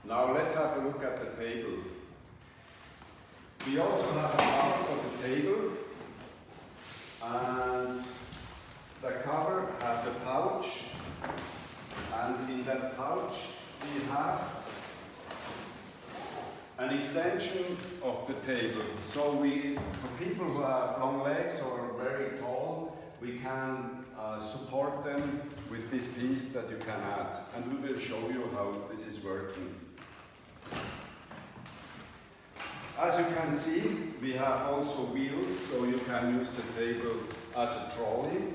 Now let's have a look at the table. We also have a cover for the table, and the cover has a pouch, and in that pouch we have an extension of the table. So for people who have long legs or are very tall, we can support them with this piece that you can add. And we will show you how this is working. As you can see, we have also wheels, so you can use the table as a trolley.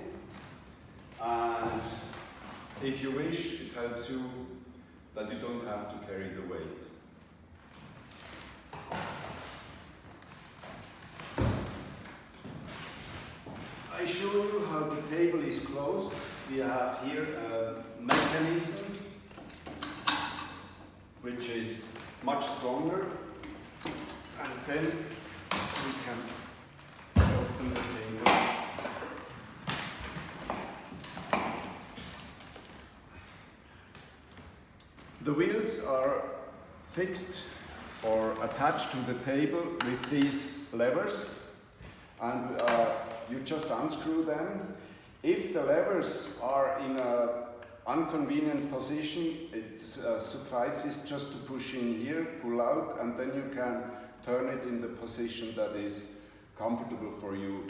And if you wish, it helps you that you don't have to carry the weight. I show you how the table is closed. We have here a mechanism which is much stronger, and then we can open the table. The wheels are fixed or attached to the table with these levers, and you just unscrew them. If the levers are in an inconvenient position, it suffices just to push in here, pull out, and then you can turn it in the position that is comfortable for you.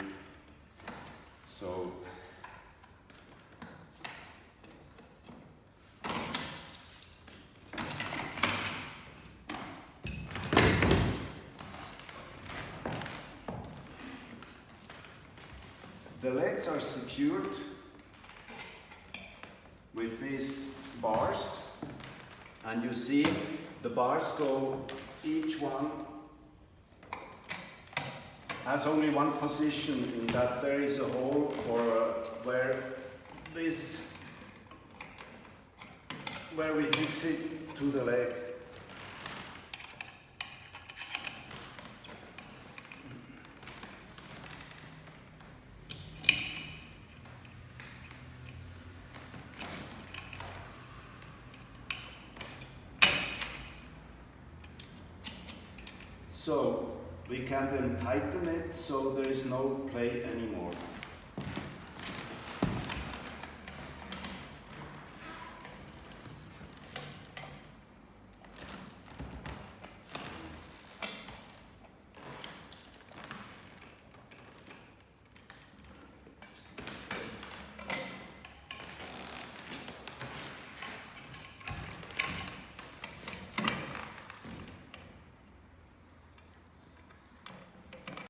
So, the legs are secured with these bars, and you see the bars go, each one has only one position, in that there is a hole for where we fix it to the leg. So we can then tighten it so there is no play anymore.